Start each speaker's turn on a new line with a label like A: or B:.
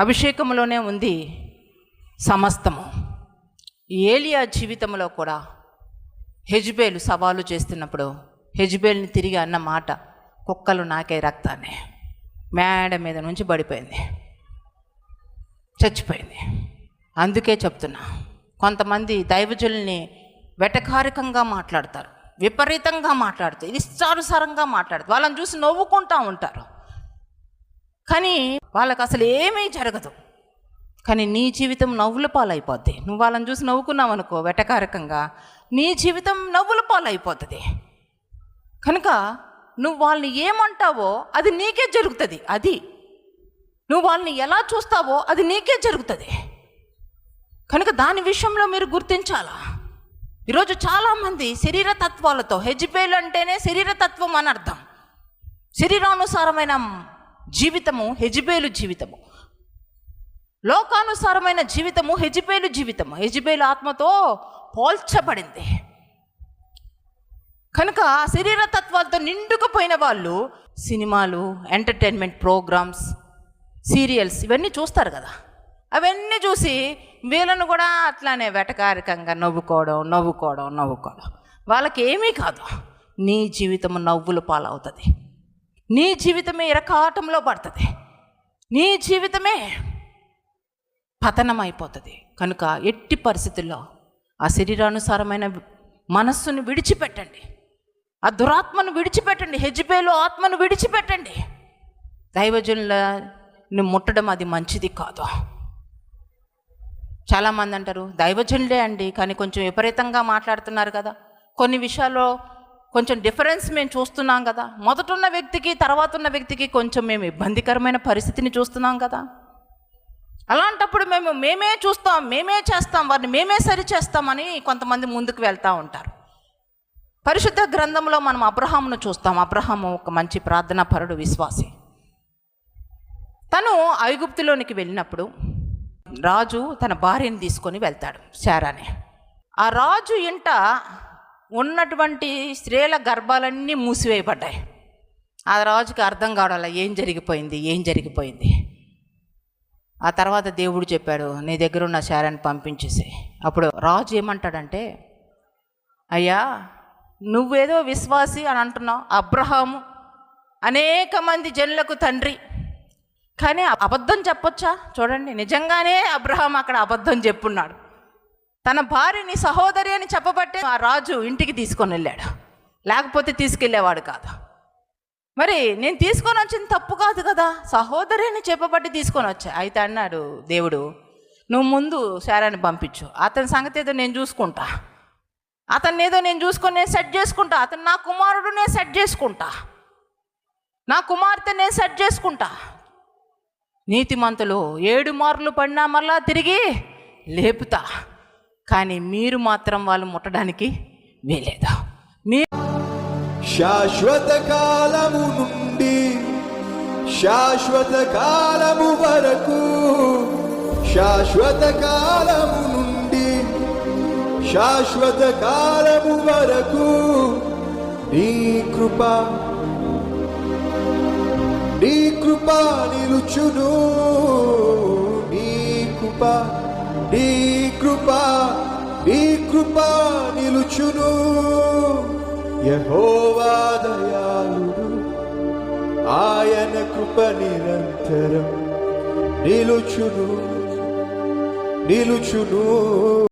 A: అభిషేకంలోనే ఉంది సమస్తము. ఏలియా జీవితంలో కూడా యెజెబెలు సవాలు చేస్తున్నప్పుడు యెజెబెల్ని తిరిగి అన్న మాట, కుక్కలు నాకే రక్తాన్ని, మేడ మీద నుంచి పడిపోయింది, చచ్చిపోయింది. అందుకే చెప్తున్నా, కొంతమంది దైవజనుల్ని వెటకారికంగా మాట్లాడతారు, విపరీతంగా మాట్లాడుతారు, ఇష్టానుసారంగా మాట్లాడతారు, వాళ్ళని చూసి నవ్వుకుంటూ ఉంటారు. కానీ వాళ్ళకి అసలు ఏమీ జరగదు. కానీ నీ జీవితం నవ్వుల పాలైపోద్ది. నువ్వు వాళ్ళని చూసి నవ్వుకున్నావు అనుకో వెటకారకంగా, నీ జీవితం నవ్వుల పాలైపోతుంది. కనుక నువ్వు వాళ్ళని ఏమంటావో అది నీకే జరుగుతుంది. అది నువ్వు వాళ్ళని ఎలా చూస్తావో అది నీకే జరుగుతుంది. కనుక దాని విషయంలో మీరు గుర్తించాలా. ఈరోజు చాలామంది శరీర తత్వాలతో, యెజెబెలు అంటేనే శరీరతత్వం అని అర్థం. శరీరానుసారమైన జీవితము యెజెబెలు జీవితము, లోకానుసారమైన జీవితము యెజెబెలు జీవితము. యెజెబెలు ఆత్మతో పోల్చబడింది. కనుక శరీర తత్వాలతో నిండుకుపోయిన వాళ్ళు సినిమాలు, ఎంటర్టైన్మెంట్ ప్రోగ్రామ్స్, సీరియల్స్ ఇవన్నీ చూస్తారు కదా. అవన్నీ చూసి వీళ్ళను కూడా అట్లానే వెటకారికంగా నవ్వుకోవడం. వాళ్ళకి ఏమీ కాదు. నీ జీవితము నవ్వుల పాలవుతుంది. నీ జీవితమే ఇరకాటంలో పడుతుంది. నీ జీవితమే పతనం అయిపోతుంది. కనుక ఎట్టి పరిస్థితుల్లో ఆ శరీరానుసారమైన మనస్సును విడిచిపెట్టండి, ఆ దురాత్మను విడిచిపెట్టండి, యెజెబెలు ఆత్మను విడిచిపెట్టండి. దైవజనులను ముట్టడం అది మంచిది కాదు. చాలామంది అంటారు దైవజనులే అండి, కానీ కొంచెం విపరీతంగా మాట్లాడుతున్నారు కదా, కొన్ని విషయాల్లో కొంచెం డిఫరెన్స్ మేము చూస్తున్నాం కదా, మొదట ఉన్న వ్యక్తికి తర్వాత ఉన్న వ్యక్తికి కొంచెం మేము ఇబ్బందికరమైన పరిస్థితిని చూస్తున్నాం కదా. అలాంటప్పుడు మేమే చూస్తాం, మేమే చేస్తాం, వారిని మేమే సరి చేస్తామని కొంతమంది ముందుకు వెళ్తూ ఉంటారు. పరిశుద్ధ గ్రంథంలో మనం అబ్రహామును చూస్తాం. అబ్రహాము ఒక మంచి ప్రార్థనాపరుడు, విశ్వాసి. తను ఐగుప్తులోనికి వెళ్ళినప్పుడు రాజు తన భార్యను తీసుకొని వెళ్తాడు, శారాని. ఆ రాజు ఇంట ఉన్నటువంటి స్త్రీల గర్భాలన్నీ మూసివేయబడ్డాయి. ఆ రాజుకి అర్థం కావడాల ఏం జరిగిపోయింది. ఆ తర్వాత దేవుడు చెప్పాడు, నీ దగ్గర ఉన్న శారాన్ని పంపించేసి. అప్పుడు రాజు ఏమంటాడంటే, అయ్యా నువ్వేదో విశ్వాసి అని అంటున్నావు, అబ్రహాము అనేక మంది జనులకు తండ్రి, కానీ అబద్ధం చెప్పొచ్చా? చూడండి, నిజంగానే అబ్రహాం అక్కడ అబద్ధం చెప్పున్నాడు. తన భార్యని సహోదరి అని చెప్పబట్టే ఆ రాజు ఇంటికి తీసుకొని వెళ్ళాడు, లేకపోతే తీసుకెళ్ళేవాడు కాదు. మరి నేను తీసుకొని వచ్చింది తప్పు కాదు కదా, సహోదరి అని చెప్పబట్టి తీసుకొని వచ్చా. అయితే అన్నాడు దేవుడు, నువ్వు ముందు శారాన్ని పంపించు, అతని సంగతి ఏదో నేను చూసుకుంటా, అతన్ని ఏదో నేను చూసుకొని నేను సెట్ చేసుకుంటా, అతను నా కుమారుడు నేను సెట్ చేసుకుంటా, నా కుమార్తె నేను సెట్ చేసుకుంటా. నీతిమంతులు 7 మార్లు పడినా మరలా తిరిగి లేపుతా, కానీ మీరు మాత్రం వాళ్ళు ముట్టడానికి వీలేదు.
B: శాశ్వత కాలము నుండి శాశ్వత కాలము వరకు, శాశ్వత కాలము నుండి శాశ్వత కాలము వరకు నీ కృప నిలుచును, నీ కృప నిలుచును. యెహోవా దయాళుడు, ఆయన కృప నిరంతరం నిలుచును.